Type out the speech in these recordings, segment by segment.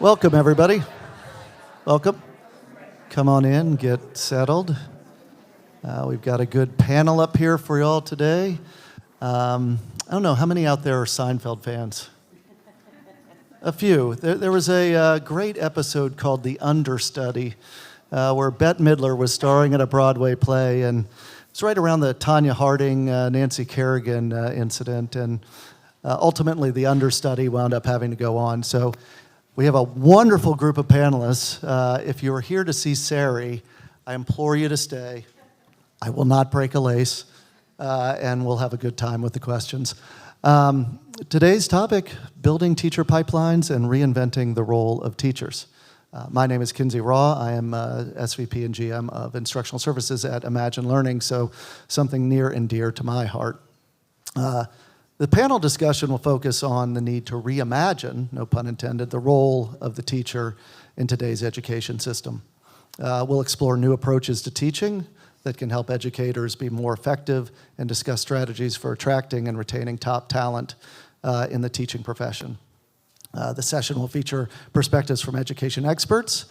Welcome, everybody. Welcome. Come on in, get settled. We've got a good panel up here for you all today. I don't know, how many out there are Seinfeld fans? A few. There was a great episode called The Understudy, where Bette Midler was starring in a Broadway play, and it's right around the Tanya Harding, Nancy Kerrigan incident, and ultimately the understudy wound up having to go on. So we have a wonderful group of panelists. If you are here to see Sari, I implore you to stay. I will not break a lace, and we'll have a good time with the questions. Today's topic, building teacher pipelines and reinventing the role of teachers. My name is Kinsey Rawe. I am SVP and GM of Instructional Services at Imagine Learning, so something near and dear to my heart. The panel discussion will focus on the need to reimagine, no pun intended, the role of the teacher in today's education system. We'll explore new approaches to teaching that can help educators be more effective and discuss strategies for attracting and retaining top talent in the teaching profession. The session will feature perspectives from education experts,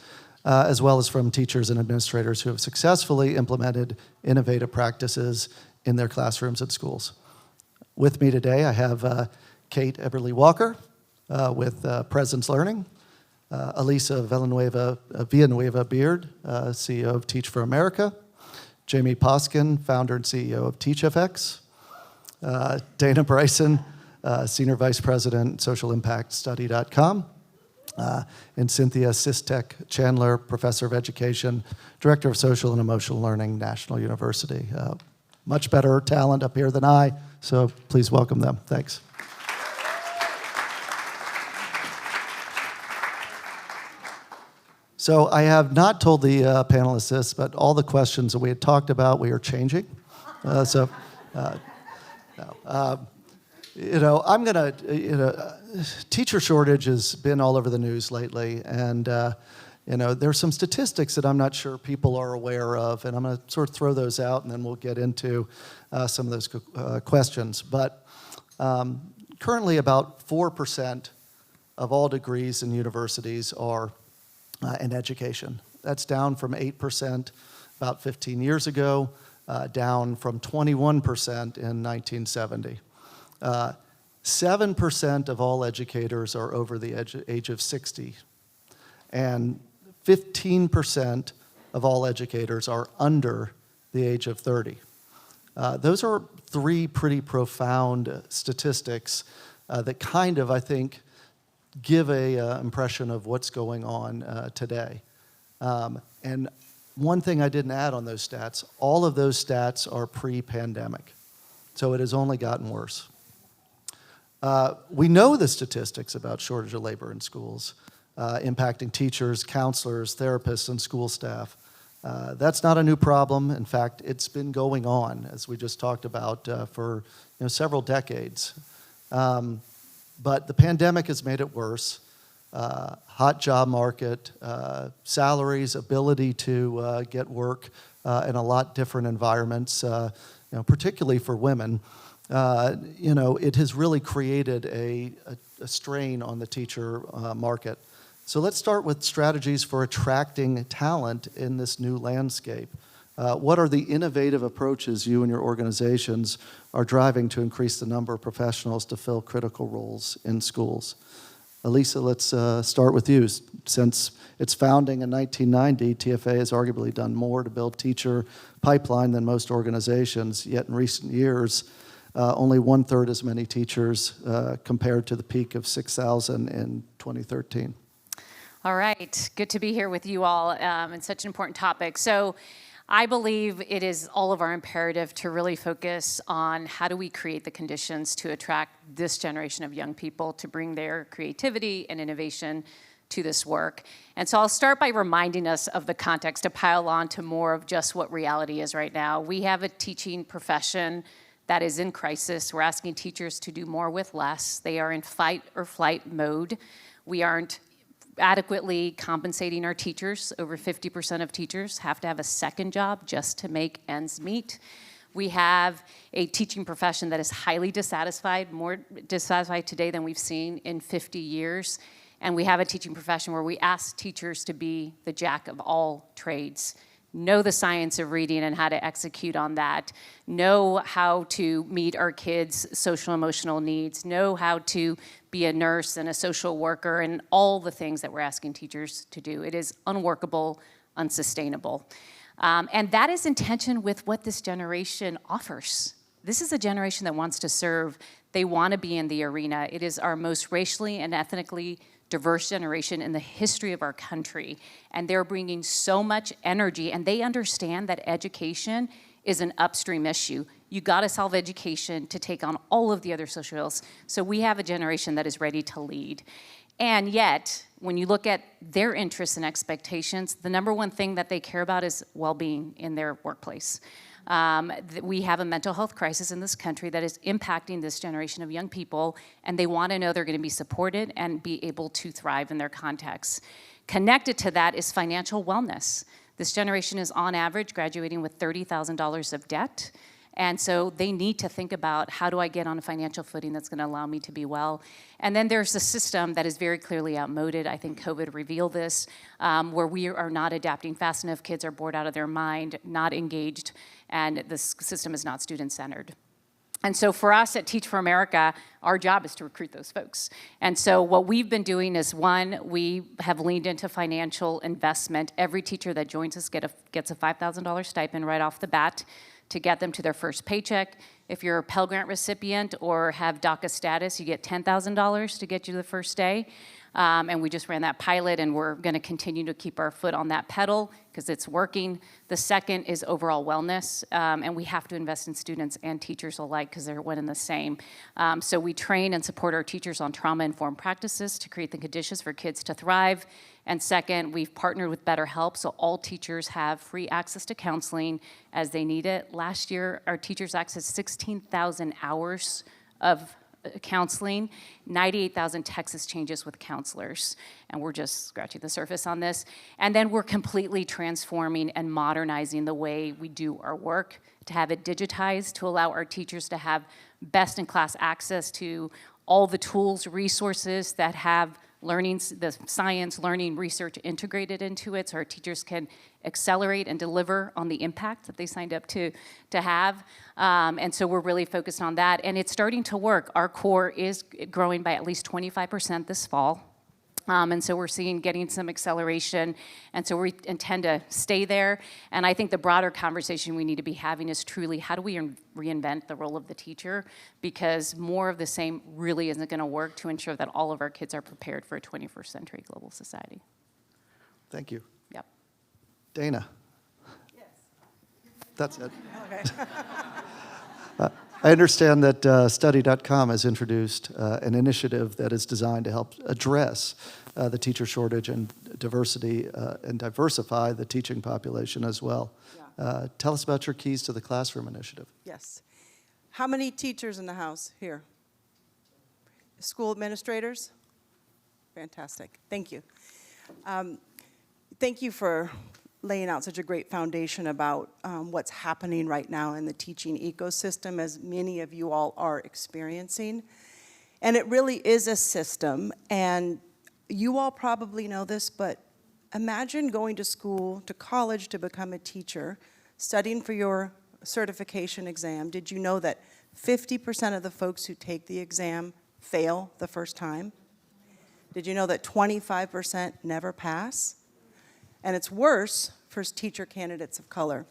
as well as from teachers and administrators who have successfully implemented innovative practices in their classrooms and schools. With me today, I have Kate Eberle Walker with Presence Learning, Elisa Villanueva Beard, CEO of Teach for America, Jamie Poskin, founder and CEO of TeachFX, Dana Bryson, Senior Vice President, Social Impact Study.com, and Cynthia Sistek-Chandler, Professor of Education, Director of Social and Emotional Learning, National University. Much better talent up here than I, so please welcome them. Thanks. So I have not told the panelists this, but all the questions that we had talked about, we are changing. I'm gonna, teacher shortage has been all over the news lately, and there's some statistics that I'm not sure people are aware of, and I'm gonna sort of throw those out, and then we'll get into some of those questions. But currently about 4% of all degrees in universities are in education. That's down from 8% about 15 years ago, down from 21% in 1970. 7% of all educators are over the age of 60, and 15% of all educators are under the age of 30. Those are three pretty profound statistics that kind of, I think, give a impression of what's going on today. And one thing I didn't add on those stats, all of those stats are pre-pandemic. So it has only gotten worse. We know the statistics about shortage of labor in schools, impacting teachers, counselors, therapists, and school staff. That's not a new problem. In fact, it's been going on, as we just talked about, for several decades. But the pandemic has made it worse. Hot job market, salaries, ability to get work in a lot different environments, particularly for women. It has really created a strain on the teacher market. So let's start with strategies for attracting talent in this new landscape. What are the innovative approaches you and your organizations are driving to increase the number of professionals to fill critical roles in schools? Elisa, let's start with you. Since its founding in 1990, TFA has arguably done more to build teacher pipeline than most organizations, yet in recent years, only 1/3 as many teachers compared to the peak of 6,000 in 2013. All right, good to be here with you all in such an important topic. So I believe it is all of our imperative to really focus on how do we create the conditions to attract this generation of young people to bring their creativity and innovation to this work. And so I'll start by reminding us of the context to pile on to more of just what reality is right now. We have a teaching profession that is in crisis. We're asking teachers to do more with less. They are in fight or flight mode. We aren't adequately compensating our teachers. Over 50% of teachers have to have a second job just to make ends meet. We have a teaching profession that is highly dissatisfied, more dissatisfied today than we've seen in 50 years. And we have a teaching profession where we ask teachers to be the jack of all trades, know the science of reading and how to execute on that, know how to meet our kids' social emotional needs, know how to be a nurse and a social worker, and all the things that we're asking teachers to do. It is unworkable, unsustainable. And that is in tension with what this generation offers. This is a generation that wants to serve. They want to be in the arena. It is our most racially and ethnically diverse generation in the history of our country. And they're bringing so much energy, and they understand that education is an upstream issue. You got to solve education to take on all of the other social ills. So we have a generation that is ready to lead. And yet, when you look at their interests and expectations, the number one thing that they care about is well-being in their workplace. We have a mental health crisis in this country that is impacting this generation of young people, and they want to know they're going to be supported and be able to thrive in their contexts. Connected to that is financial wellness. This generation is on average graduating with $30,000 of debt. And so they need to think about, how do I get on a financial footing that's going to allow me to be well? And then there's a system that is very clearly outmoded. I think COVID revealed this, where we are not adapting fast enough. Kids are bored out of their mind, not engaged, and this system is not student-centered. And so for us at Teach for America, our job is to recruit those folks. And so what we've been doing is, one, we have leaned into financial investment. Every teacher that joins us gets a $5,000 stipend right off the bat to get them to their first paycheck. If you're a Pell Grant recipient or have DACA status, you get $10,000 to get you the first day. And we just ran that pilot, and we're going to continue to keep our foot on that pedal because it's working. The second is overall wellness, and we have to invest in students and teachers alike because they're one and the same. So we train and support our teachers on trauma-informed practices to create the conditions for kids to thrive. And second, we've partnered with BetterHelp, so all teachers have free access to counseling as they need it. Last year, our teachers accessed 16,000 hours of counseling, 98,000 text exchanges with counselors, and we're just scratching the surface on this. And then we're completely transforming and modernizing the way we do our work, to have it digitized, to allow our teachers to have best-in-class access to all the tools, resources that have learning, the science, learning, research integrated into it, so our teachers can accelerate and deliver on the impact that they signed up to have. And so we're really focused on that, and it's starting to work. Our core is growing by at least 25% this fall. And so we're getting some acceleration, and so we intend to stay there. And I think the broader conversation we need to be having is truly, how do we reinvent the role of the teacher? Because more of the same really isn't going to work to ensure that all of our kids are prepared for a 21st century global society. Thank you. Yep. Dana. Yes. That's it. Okay. I understand that Study.com has introduced an initiative that is designed to help address the teacher shortage and diversity and diversify the teaching population as well. Yeah. Tell us about your Keys to the Classroom initiative. Yes. How many teachers in the house here? School administrators? Fantastic. Thank you. Thank you for laying out such a great foundation about what's happening right now in the teaching ecosystem, as many of you all are experiencing. And it really is a system, and you all probably know this, but imagine going to school, to college to become a teacher, studying for your certification exam. Did you know that 50% of the folks who take the exam fail the first time? Did you know that 25% never pass? And it's worse for teacher candidates of color.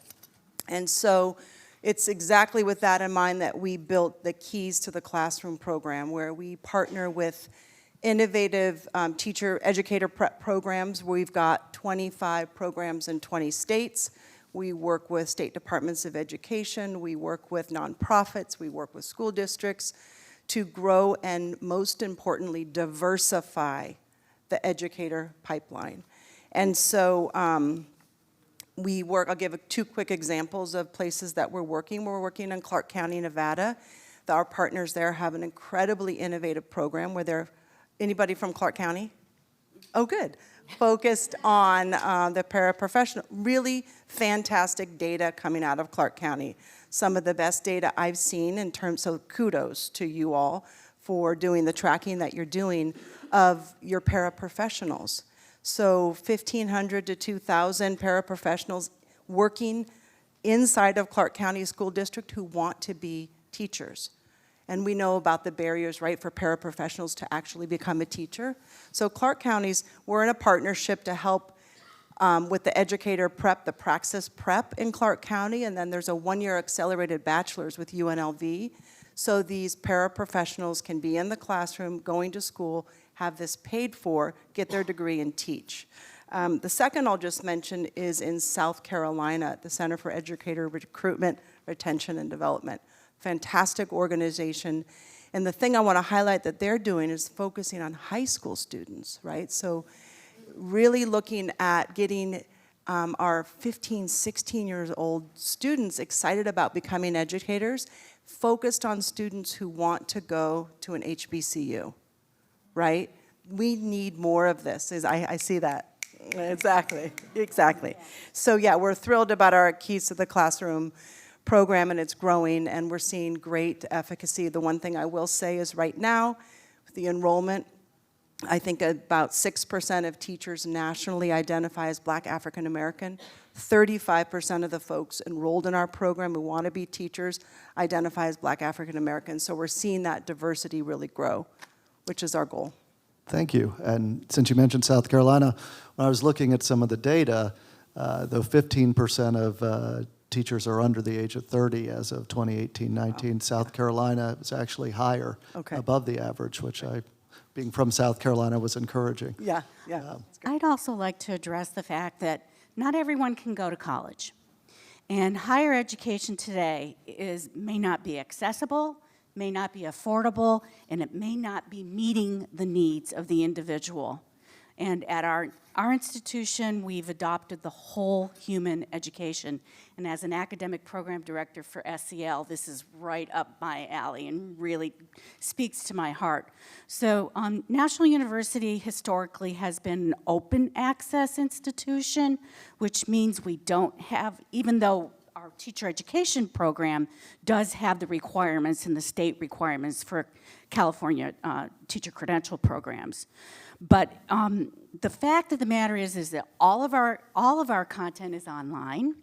And so it's exactly with that in mind that we built the Keys to the Classroom program, where we partner with innovative teacher educator prep programs. We've got 25 programs in 20 states. We work with state departments of education. We work with nonprofits. We work with school districts to grow and, most importantly, diversify the educator pipeline. And so we work, I'll give two quick examples of places that we're working. We're working in Clark County, Nevada. Our partners there have an incredibly innovative program where they're, anybody from Clark County? Oh, good. Focused on the paraprofessional, really fantastic data coming out of Clark County. Some of the best data I've seen in terms of kudos to you all for doing the tracking that you're doing of your paraprofessionals. So 1,500 to 2,000 paraprofessionals working inside of Clark County School District who want to be teachers. And we know about the barriers, right, for paraprofessionals to actually become a teacher. So Clark County's, we're in a partnership to help with the educator prep, the praxis prep in Clark County, and then there's a one-year accelerated bachelor's with UNLV. So these paraprofessionals can be in the classroom, going to school, have this paid for, get their degree, and teach. The second I'll just mention is in South Carolina, at the Center for Educator Recruitment, Retention, and Development. Fantastic organization. And the thing I want to highlight that they're doing is focusing on high school students, right? So really looking at getting our 15, 16 years old students excited about becoming educators, focused on students who want to go to an HBCU, right? We need more of this. I see that. Exactly, exactly. So yeah, we're thrilled about our Keys to the Classroom program, and it's growing, and we're seeing great efficacy. The one thing I will say is right now, with the enrollment, I think about 6% of teachers nationally identify as Black African American. 35% of the folks enrolled in our program who want to be teachers identify as Black African American. So we're seeing that diversity really grow, which is our goal. Thank you. And since you mentioned South Carolina, when I was looking at some of the data, though 15% of teachers are under the age of 30 as of 2018-19, wow. South Carolina is actually higher, above the average, which I, being from South Carolina, was encouraging. Yeah, yeah. I'd also like to address the fact that not everyone can go to college. And higher education today may not be accessible, may not be affordable, and it may not be meeting the needs of the individual. And at our institution, we've adopted the whole human education. And as an academic program director for SEL, this is right up my alley and really speaks to my heart. So National University historically has been an open access institution, which means we don't have, even though our teacher education program does have the requirements and the state requirements for California teacher credential programs. But the fact of the matter is that all of our content is online,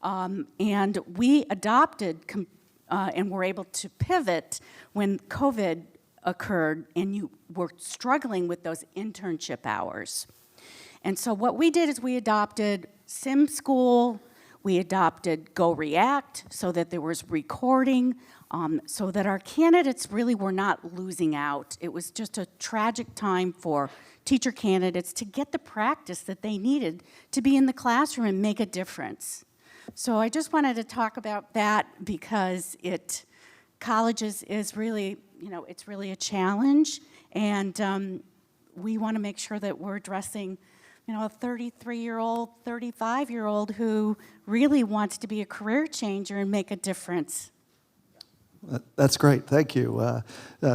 and we adopted and were able to pivot when COVID occurred, and you were struggling with those internship hours. And so what we did is we adopted Sim School. We adopted Go React so that there was recording, so that our candidates really were not losing out. It was just a tragic time for teacher candidates to get the practice that they needed to be in the classroom and make a difference. So I just wanted to talk about that because colleges is really, it's really a challenge, and we want to make sure that we're addressing a 33-year-old, 35-year-old who really wants to be a career changer and make a difference. That's great. Thank you.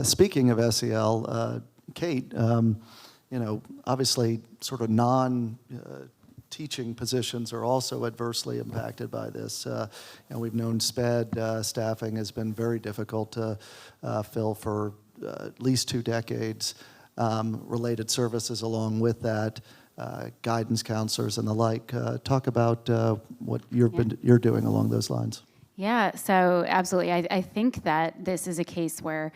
Speaking of SEL, Kate, obviously sort of non-teaching positions are also adversely impacted by this. We've known SPED staffing has been very difficult to fill for at least 2 decades. Related services along with that. Guidance counselors and the like. Talk about what you're doing along those lines. Yeah, so absolutely. I think that this is a case where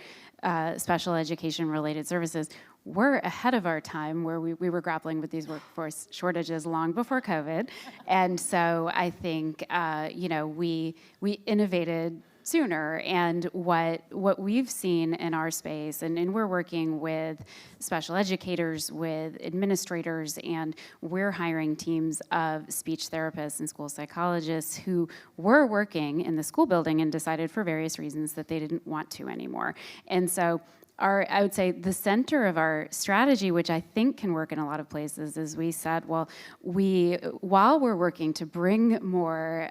special education related services were ahead of our time, where we were grappling with these workforce shortages long before COVID. And so I think, we innovated sooner, and what we've seen in our space, and we're working with special educators, with administrators, and we're hiring teams of speech therapists and school psychologists who were working in the school building and decided for various reasons that they didn't want to anymore. And so I would say the center of our strategy, which I think can work in a lot of places, is we said, well, while we're working to bring more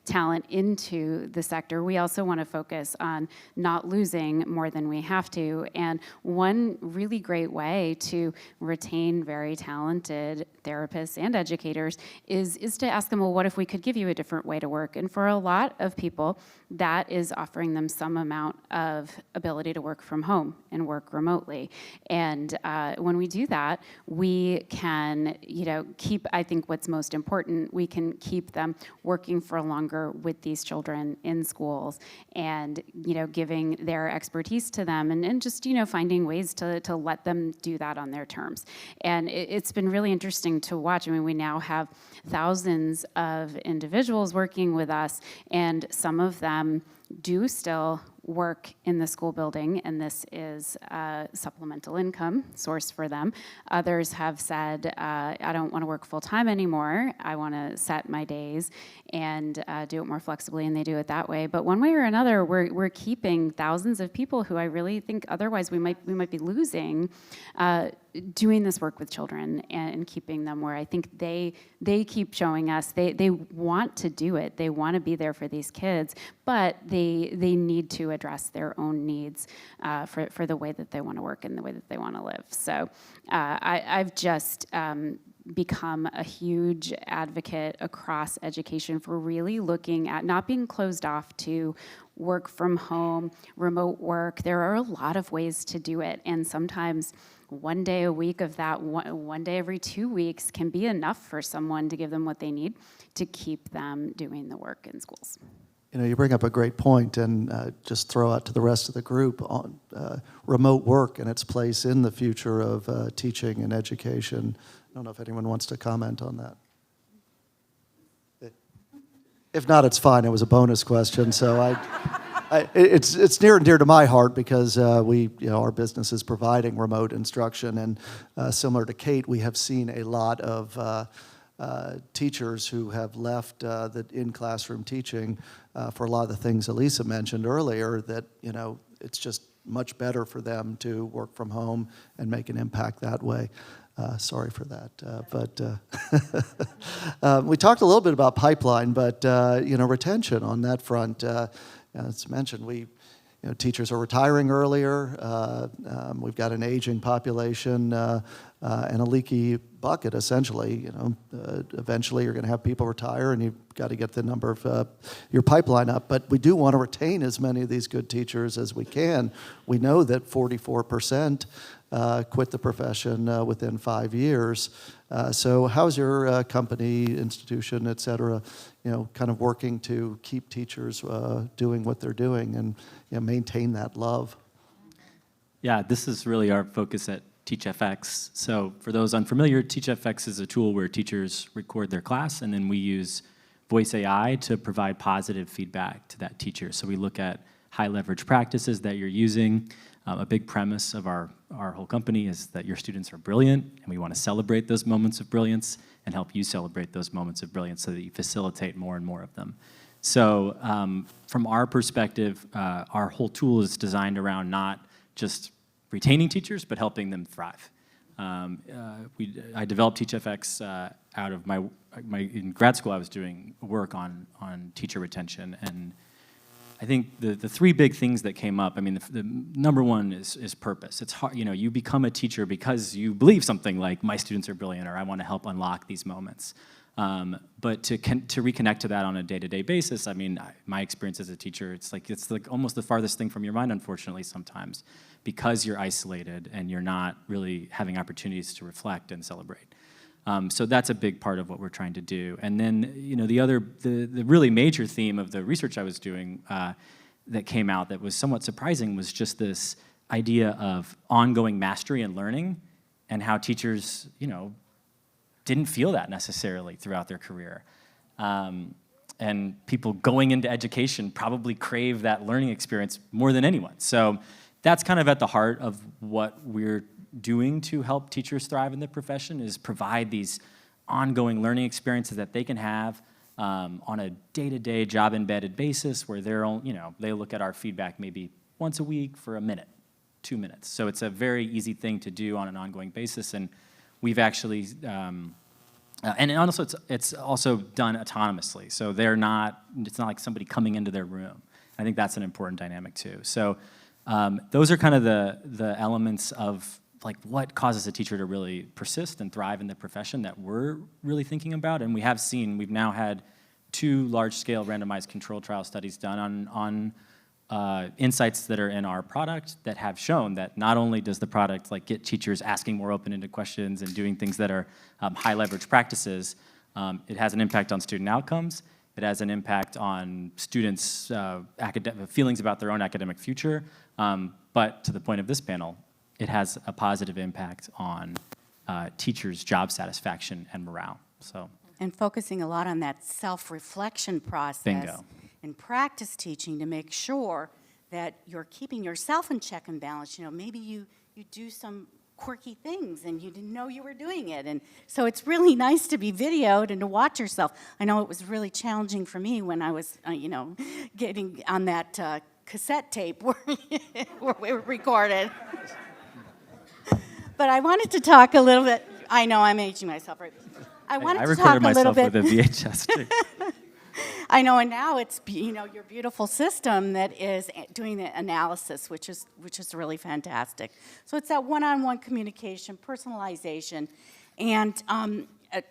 talent into the sector, we also want to focus on not losing more than we have to. And one really great way to retain very talented therapists and educators, is to ask them, well, what if we could give you a different way to work? And for a lot of people, that is offering them some amount of ability to work from home and work remotely. And when we do that, we can, keep, I think what's most important, we can keep them working for longer with these children in schools and, giving their expertise to them and just, finding ways to let them do that on their terms. And it's been really interesting to watch. I mean, we now have thousands of individuals working with us, and some of them do still work in the school building, and this is a supplemental income source for them. Others have said, I don't want to work full-time anymore. I want to set my days and do it more flexibly, and they do it that way. But one way or another, we're keeping thousands of people who I really think otherwise we might be losing doing this work with children and keeping them where I think they keep showing us they want to do it. They want to be there for these kids, but they need to address their own needs for the way that they want to work and the way that they want to live. So I've just become a huge advocate across education for really looking at not being closed off to work from home, remote work. There are a lot of ways to do it, and sometimes one day a week of that, one day every 2 weeks can be enough for someone to give them what they need to keep them doing the work in schools. You bring up a great point, and just throw out to the rest of the group on remote work and its place in the future of teaching and education. I don't know if anyone wants to comment on that. If not, it's fine. It was a bonus question, so it's near and dear to my heart because our business is providing remote instruction, and similar to Kate, we have seen a lot of teachers who have left the in-classroom teaching for a lot of the things Elisa mentioned earlier, that it's just much better for them to work from home and make an impact that way. Sorry for that, but we talked a little bit about pipeline, but retention on that front. As mentioned, teachers are retiring earlier. We've got an aging population and a leaky bucket, essentially. Eventually you're going to have people retire, and you've got to get the number of your pipeline up. But we do want to retain as many of these good teachers as we can. We know that 44% quit the profession within 5 years. So how's your company, institution, et cetera, kind of working to keep teachers doing what they're doing and maintain that love? Yeah, this is really our focus at TeachFX. So for those unfamiliar, TeachFX is a tool where teachers record their class, and then we use voice AI to provide positive feedback to that teacher. So we look at high leverage practices that you're using. A big premise of our whole company is that your students are brilliant, and we want to celebrate those moments of brilliance and help you celebrate those moments of brilliance so that you facilitate more and more of them. So from our perspective, our whole tool is designed around not just retaining teachers, but helping them thrive. I developed TeachFX out of in grad school. I was doing work on teacher retention, and I think the three big things that came up, I mean, the number one is purpose. It's hard, you become a teacher because you believe something like, my students are brilliant, or I want to help unlock these moments. But to reconnect to that on a day-to-day basis, I mean, my experience as a teacher, it's like almost the farthest thing from your mind, unfortunately, sometimes, because you're isolated and you're not really having opportunities to reflect and celebrate. So that's a big part of what we're trying to do. And then, the really major theme of the research I was doing that came out that was somewhat surprising was just this idea of ongoing mastery and learning, and how teachers, didn't feel that necessarily throughout their career. And people going into education probably crave that learning experience more than anyone. So that's kind of at the heart of what we're doing to help teachers thrive in the profession, is provide these ongoing learning experiences that they can have on a day-to-day job-embedded basis, where they look at our feedback maybe once a week for a minute, 2 minutes. So it's a very easy thing to do on an ongoing basis, and we've actually, and also it's also done autonomously. So it's not like somebody coming into their room. I think that's an important dynamic too. So those are kind of the elements of like what causes a teacher to really persist and thrive in the profession that we're really thinking about. And we've now had 2 large-scale randomized control trial studies done on insights that are in our product that have shown that not only does the product like get teachers asking more open-ended questions and doing things that are high leverage practices, it has an impact on student outcomes. It has an impact on students' feelings about their own academic future. But to the point of this panel, it has a positive impact on teachers' job satisfaction and morale. So, and focusing a lot on that self-reflection process. Bingo. And practice teaching to make sure that you're keeping yourself in check and balance. You know, maybe you do some quirky things and you didn't know you were doing it. And so it's really nice to be videoed and to watch yourself. I know it was really challenging for me when I was, getting on that cassette tape where we were recorded. But I wanted to talk a little bit. I know I'm aging myself, right? I wanted to talk a little bit. I recorded myself with a VHS too. I know, and now it's your beautiful system that is doing the analysis, which is really fantastic. So it's that one-on-one communication, personalization, and at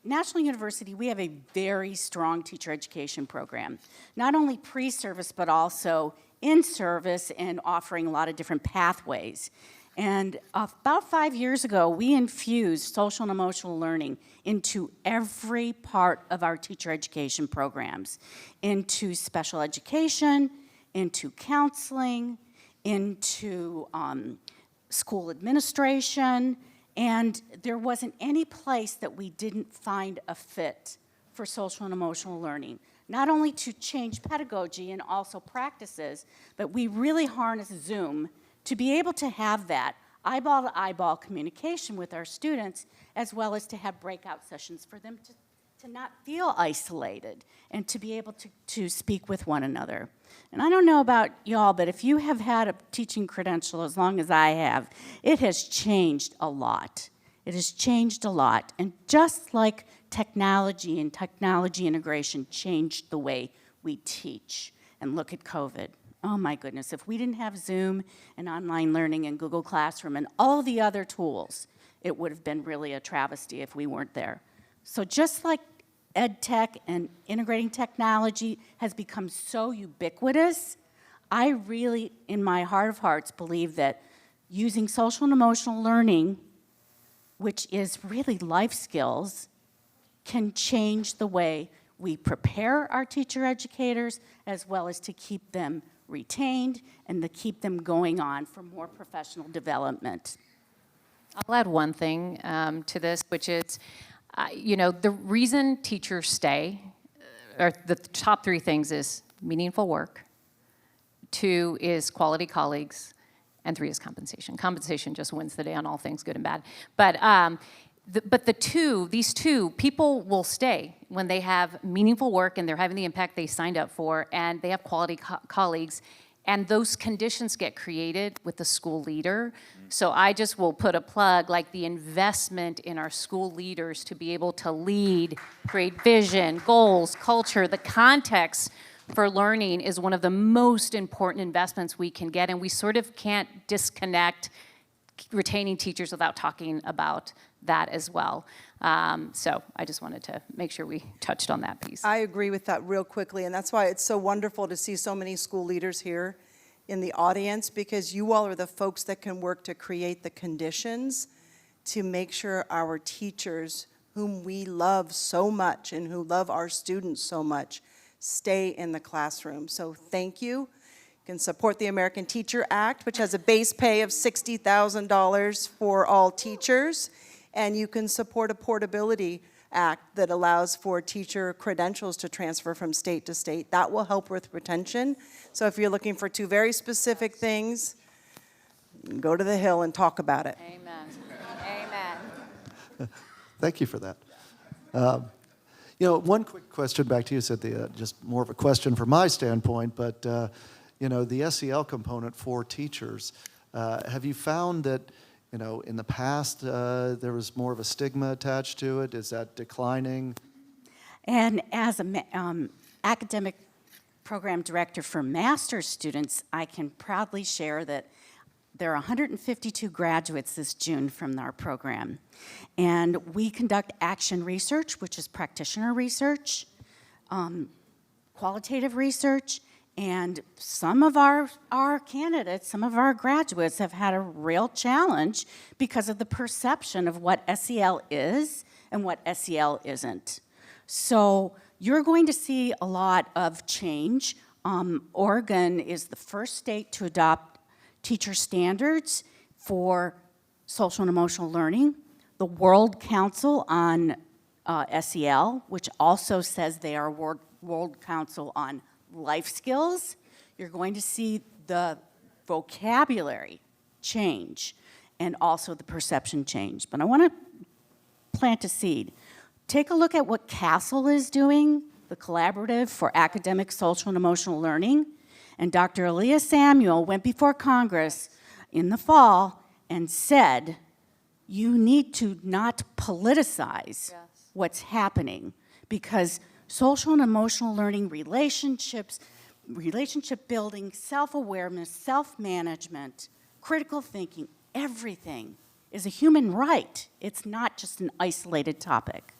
National University we have a very strong teacher education program, not only pre-service but also in service and offering a lot of different pathways. And about 5 years ago, we infused social and emotional learning into every part of our teacher education programs, into special education, into counseling, into school administration, and there wasn't any place that we didn't find a fit for social and emotional learning. Not only to change pedagogy and also practices, but we really harness Zoom to be able to have that eyeball-to-eyeball communication with our students, as well as to have breakout sessions for them to not feel isolated and to be able to speak with one another. And I don't know about y'all, but if you have had a teaching credential as long as I have, it has changed a lot. It has changed a lot. And just like technology and technology integration changed the way we teach, and look at COVID. Oh my goodness, if we didn't have Zoom and online learning and Google Classroom and all the other tools, it would have been really a travesty if we weren't there. So just like ed tech and integrating technology has become so ubiquitous, I really, in my heart of hearts, believe that using social and emotional learning, which is really life skills, can change the way we prepare our teacher educators as well as to keep them retained and to keep them going on for more professional development. I'll add one thing to this, which is, the reason teachers stay, or the top 3 things is meaningful work, 2 is quality colleagues, and 3 is compensation. Compensation just wins the day on all things good and bad. But these two, people will stay when they have meaningful work and they're having the impact they signed up for, and they have quality colleagues, and those conditions get created with the school leader. So I just will put a plug, like the investment in our school leaders to be able to lead, create vision, goals, culture, the context for learning is one of the most important investments we can get, and we sort of can't disconnect retaining teachers without talking about that as well. So I just wanted to make sure we touched on that piece. I agree with that real quickly, and that's why it's so wonderful to see so many school leaders here in the audience, because you all are the folks that can work to create the conditions to make sure our teachers, whom we love so much and who love our students so much, stay in the classroom. So thank you. You can support the American Teacher Act, which has a base pay of $60,000 for all teachers. And you can support a portability act that allows for teacher credentials to transfer from state to state. That will help with retention. So if you're looking for 2 very specific things, go to the Hill and talk about it. Amen. Amen. Thank you for that. One quick question back to you, Cynthia, just more of a question from my standpoint, but the SEL component for teachers, have you found that in the past, there was more of a stigma attached to it? Is that declining? And as an academic program director for master's students, I can proudly share that There are 152 graduates this June from our program. And we conduct action research, which is practitioner research, qualitative research, and some of our candidates, some of our graduates have had a real challenge because of the perception of what SEL is and what SEL isn't. So you're going to see a lot of change. Oregon is the first state to adopt teacher standards for social and emotional learning. The World Council on SEL, which also says they are World Council on life skills. You're going to see the vocabulary change and also the perception change. But I want to plant a seed. Take a look at what CASEL is doing, the Collaborative for Academic, Social, and Emotional Learning. And Dr. Elisa Samuel went before Congress in the fall and said, you need to not politicize what's happening, because social and emotional learning, relationships, relationship building, self-awareness, self-management, critical thinking, everything is a human right. It's not just an isolated topic.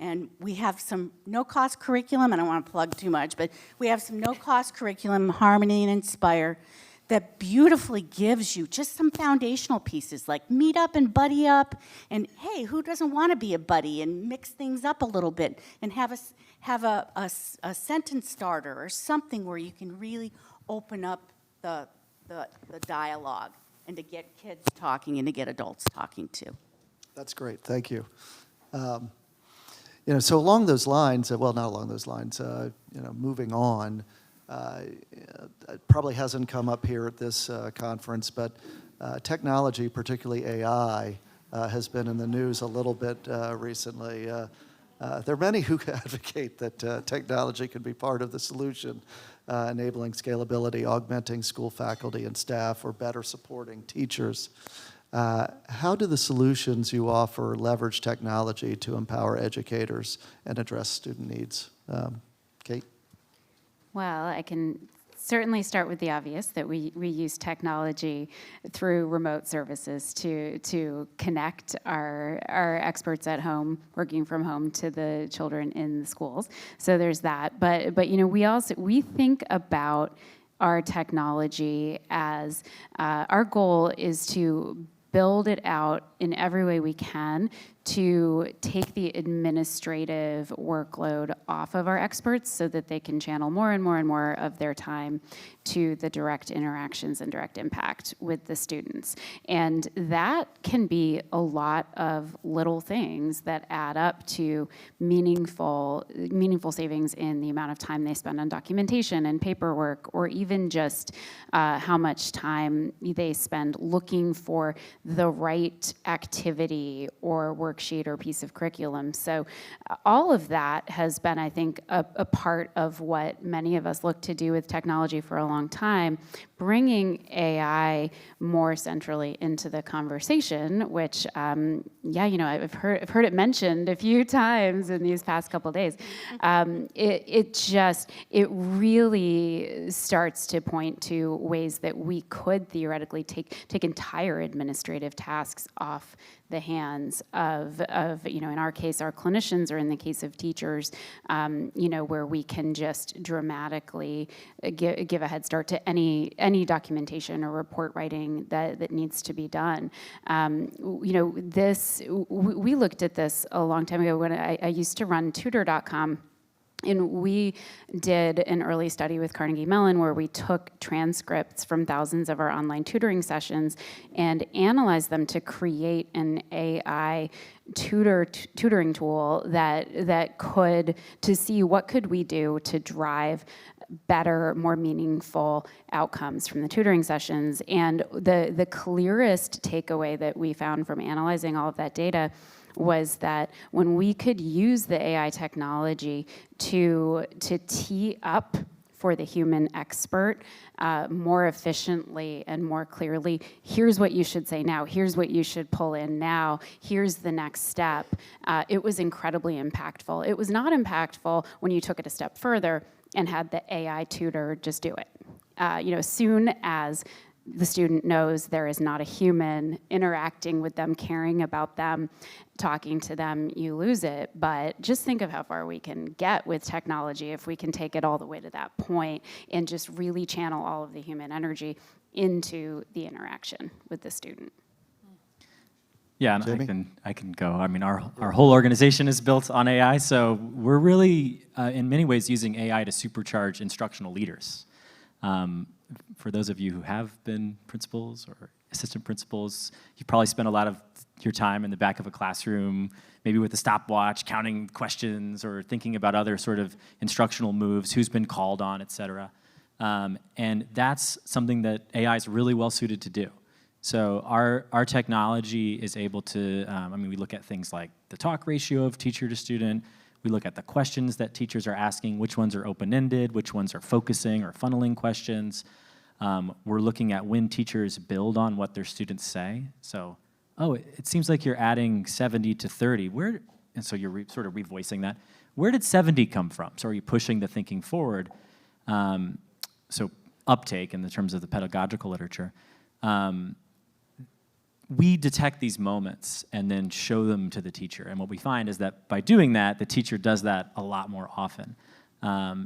And we have some no-cost curriculum, I don't want to plug too much, but we have some no-cost curriculum, Harmony and Inspire, that beautifully gives you just some foundational pieces like meet up and buddy up, and hey, who doesn't want to be a buddy, and mix things up a little bit and have a sentence starter or something where you can really open up the dialogue and to get kids talking and to get adults talking too. That's great, thank you. So along those lines, well, not along those lines, moving on, it probably hasn't come up here at this conference, but technology, particularly AI, has been in the news a little bit recently. There are many who advocate that technology could be part of the solution, enabling scalability, augmenting school faculty and staff, or better supporting teachers. How do the solutions you offer leverage technology to empower educators and address student needs? Kate? Well, I can certainly start with the obvious, that we use technology through remote services to connect our experts at home, working from home, to the children in the schools. So there's that. But we think about our technology as our goal is to build it out in every way we can to take the administrative workload off of our experts so that they can channel more and more and more of their time to the direct interactions and direct impact with the students. And that can be a lot of little things that add up to meaningful savings in the amount of time they spend on documentation and paperwork, or even just how much time they spend looking for the right activity or worksheet or piece of curriculum. So all of that has been, I think, a part of what many of us look to do with technology for a long time, bringing AI more centrally into the conversation, which, I've heard it mentioned a few times in these past couple of days. It really starts to point to ways that we could theoretically take entire administrative tasks off the hands of in our case, our clinicians, or in the case of teachers, where we can just dramatically give a head start to any documentation or report writing that needs to be done. We looked at this a long time ago when I used to run tutor.com. And we did an early study with Carnegie Mellon where we took transcripts from thousands of our online tutoring sessions and analyzed them to create an AI tutoring tool that could, to see what could we do to drive better, more meaningful outcomes from the tutoring sessions. And the clearest takeaway that we found from analyzing all of that data was that when we could use the AI technology to tee up for the human expert more efficiently and more clearly, here's what you should say now, here's what you should pull in now, here's the next step, it was incredibly impactful. It was not impactful when you took it a step further and had the AI tutor just do it. As soon as the student knows there is not a human interacting with them, caring about them, talking to them, you lose it. But just think of how far we can get with technology if we can take it all the way to that point and just really channel all of the human energy into the interaction with the student. Yeah, and I can go. I mean, our whole organization is built on AI, so we're really, in many ways, using AI to supercharge instructional leaders. For those of you who have been principals or assistant principals, you probably spent a lot of your time in the back of a classroom, maybe with a stopwatch, counting questions or thinking about other sort of instructional moves, who's been called on, et cetera. And that's something that AI is really well suited to do. So our technology is able to, I mean, we look at things like the talk ratio of teacher to student. We look at the questions that teachers are asking, which ones are open-ended, which ones are focusing or funneling questions. We're looking at when teachers build on what their students say. So, oh, it seems like you're adding 70 to 30. And so you're sort of revoicing that. Where did 70 come from? So are you pushing the thinking forward? So uptake in the terms of the pedagogical literature. We detect these moments and then show them to the teacher. And what we find is that by doing that, the teacher does that a lot more often.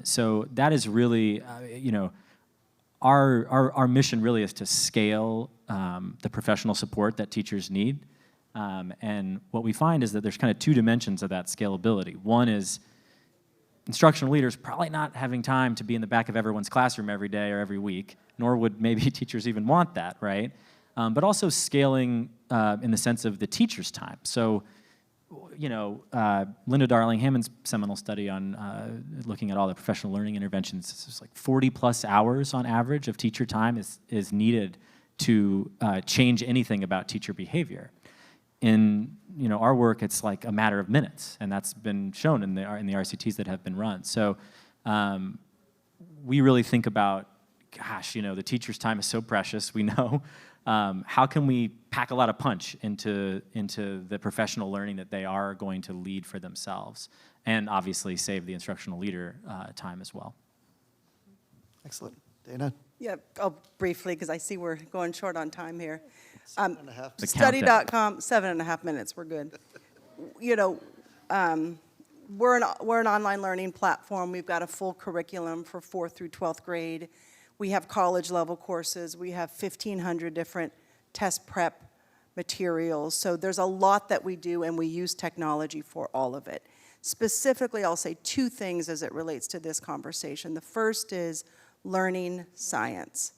So that is really, you know, our mission really is to scale the professional support that teachers need. And what we find is that there's kind of two dimensions of that scalability. One is instructional leaders probably not having time to be in the back of everyone's classroom every day or every week, nor would maybe teachers even want that, right? But also scaling in the sense of the teacher's time. So, you know, Linda Darling-Hammond's seminal study on looking at all the professional learning interventions, it's like 40 plus hours on average of teacher time is needed to change anything about teacher behavior. In our work, it's like a matter of minutes, and that's been shown in the RCTs that have been run. So we really think about, gosh, the teacher's time is so precious, we know. How can we pack a lot of punch into the professional learning that they are going to lead for themselves, and obviously save the instructional leader time as well. Excellent. Dana? Yeah, I'll briefly, because I see we're going short on time here. 7.5. Study.com, 7.5 minutes, we're good. We're an online learning platform. We've got a full curriculum for 4th through 12th grade. We have college level courses. We have 1,500 different test prep materials. So there's a lot that we do, and we use technology for all of it. Specifically, I'll say two things as it relates to this conversation. The first is learning science.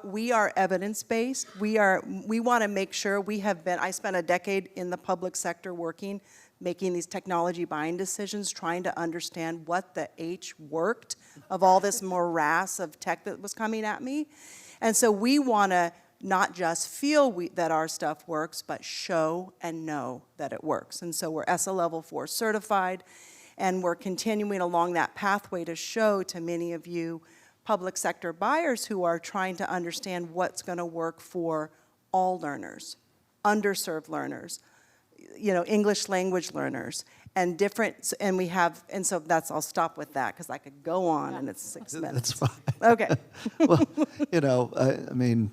We are evidence-based. We want to make sure I spent a decade in the public sector working, making these technology buying decisions, trying to understand what the H worked of all this morass of tech that was coming at me. And so we want to not just feel that our stuff works, but show and know that it works. And so we're ESSA Level 4 certified, and we're continuing along that pathway to show to many of you public sector buyers who are trying to understand what's going to work for all learners, underserved learners, English language learners, and different, and so I'll stop with that because I could go on and it's 6 minutes. That's fine. Okay. Well, I mean,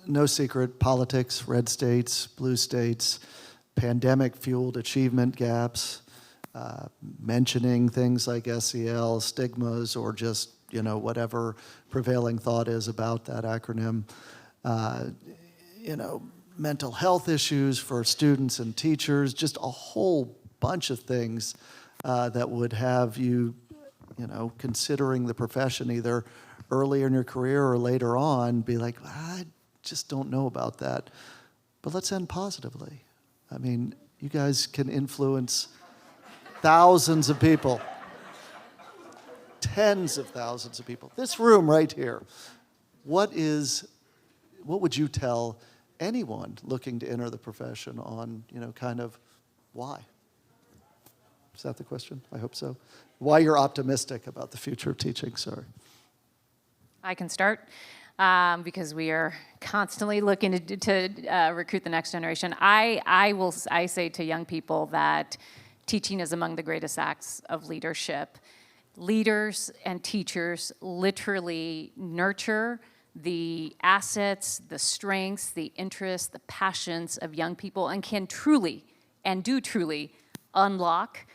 no secret, politics, red states, blue states, pandemic-fueled achievement gaps, mentioning things like SEL, stigmas, or just, whatever prevailing thought is about that acronym, mental health issues for students and teachers, just a whole bunch of things that would have you, considering the profession either earlier in your career or later on, be like, I just don't know about that. But let's end positively. I mean, you guys can influence thousands of people, tens of thousands of people. This room right here, what would you tell anyone looking to enter the profession on, kind of why? Is that the question? I hope so. Why you're optimistic about the future of teaching, sorry. I can start because we are constantly looking to recruit the next generation. I say to young people that teaching is among the greatest acts of leadership. Leaders and teachers literally nurture the assets, the strengths, the interests, the passions of young people, and can truly, and do truly, unlock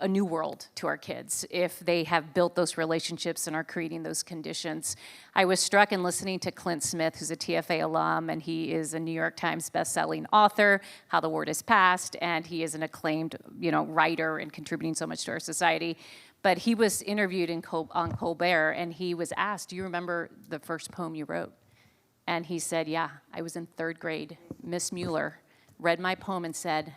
a new world to our kids if they have built those relationships and are creating those conditions. I was struck in listening to Clint Smith, who's a TFA alum, and he is a New York Times best-selling author, How the Word is Passed, and he is an acclaimed, writer and contributing so much to our society. But he was interviewed on Colbert, and he was asked, "Do you remember the first poem you wrote?" And he said, "Yeah, I was in 3rd grade. Miss Mueller read my poem and said,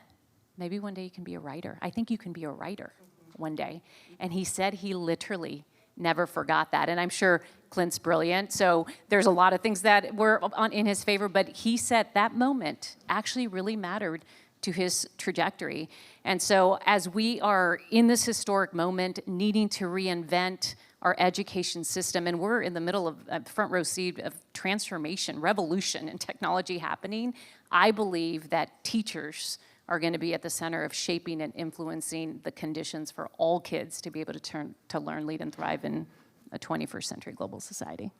'Maybe one day you can be a writer. I think you can be a writer one day.'" And he said he literally never forgot that. And I'm sure Clint's brilliant, so there's a lot of things that were in his favor, but he said that moment actually really mattered to his trajectory. And so as we are in this historic moment, needing to reinvent our education system, and we're in the middle of a front row seat of transformation, revolution, and technology happening, I believe that teachers are going to be at the center of shaping and influencing the conditions for all kids to be able to learn, lead, and thrive in a 21st century global society.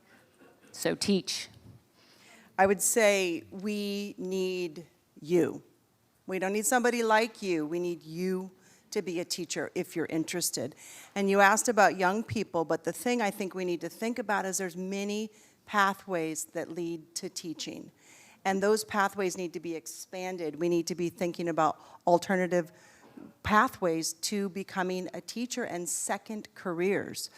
So teach. I would say we need you. We don't need somebody like you. We need you to be a teacher if you're interested. And you asked about young people, but the thing I think we need to think about is there's many pathways that lead to teaching. And those pathways need to be expanded. We need to be thinking about alternative pathways to becoming a teacher and second careers.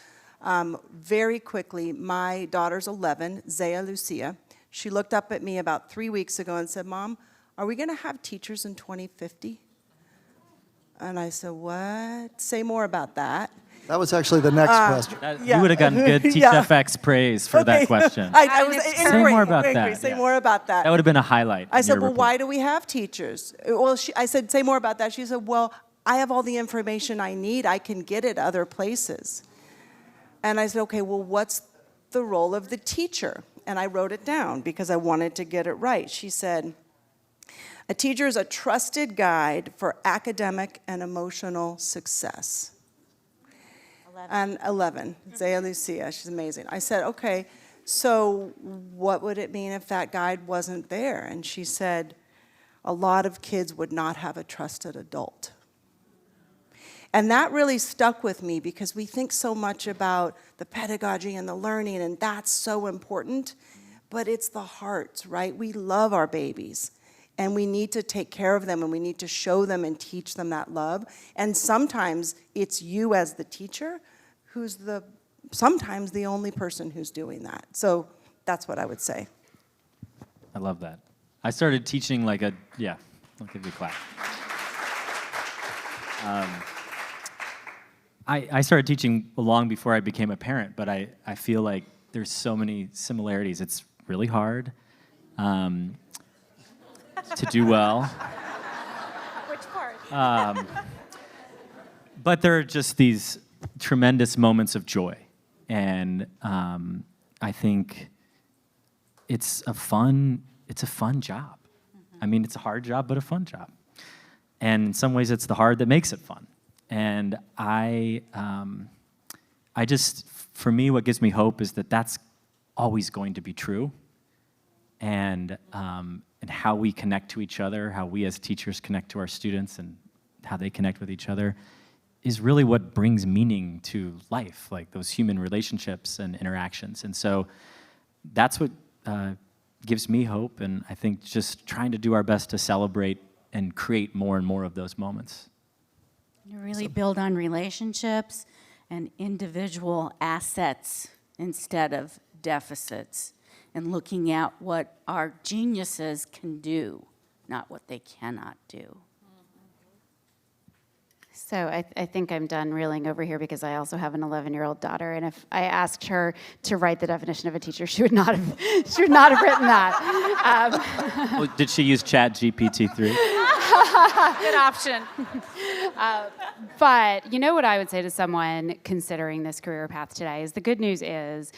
Very quickly, my daughter's 11, Zaya Lucia. She looked up at me about 3 weeks ago and said, "Mom, are we going to have teachers in 2050? And I said, "What? Say more about that." That was actually the next question. Yeah. You would have gotten good TeachFX praise for that question. I was Say more about that. Say Yeah. more about that. That would have been a highlight. I in said, your "Well, report. why do we have teachers?" Well, I said, "Say more about that." She said, "Well, I have all the information I need. I can get it other places." And I said, "Okay, well, what's the role of the teacher?" And I wrote it down because I wanted to get it right. She said, "A teacher is a trusted guide for academic and emotional success." 11, Zaya Lucia, she's amazing. I said, "Okay, so what would it mean if that guide wasn't there?" And she said, "A lot of kids would not have a trusted adult." And that really stuck with me because we think so much about the pedagogy and the learning, and that's so important, but it's the hearts, right? We love our babies, and we need to take care of them, and we need to show them and teach them that love. And sometimes it's you as the teacher who's sometimes the only person who's doing that. So that's what I would say. I love that. I started teaching I'll give you a clap. I started teaching long before I became a parent, but I feel like there's so many similarities. It's really hard to do well. Which part? But there are just these tremendous moments of joy. And I think it's a fun job. I mean, it's a hard job, but a fun job. And in some ways, it's the hard that makes it fun. And for me, what gives me hope is that that's always going to be true. And how we connect to each other, how we as teachers connect to our students, and how they connect with each other is really what brings meaning to life, like those human relationships and interactions. And so that's what gives me hope, and I think just trying to do our best to celebrate and create more and more of those moments. You really build on relationships and individual assets instead of deficits, and looking at what our geniuses can do, not what they cannot do. So I think I'm done reeling over here because I also have an 11-year-old daughter, and if I asked her to write the definition of a teacher, she would not have written that. Well, did she use ChatGPT 3? Good option. But you know what I would say to someone considering this career path today is the good news is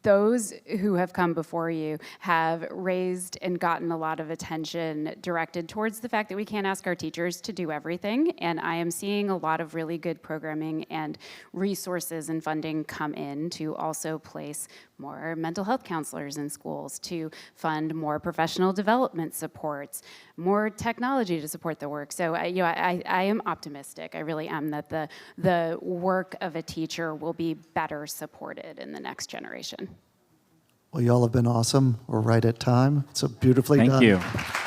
those who have come before you have raised and gotten a lot of attention directed towards the fact that we can't ask our teachers to do everything. And I am seeing a lot of really good programming and resources and funding come in to also place more mental health counselors in schools, to fund more professional development supports, more technology to support the work. So I am optimistic, I really am, that the work of a teacher will be better supported in the next generation. Well, y'all have been awesome. We're right at time. So beautifully done. Thank you.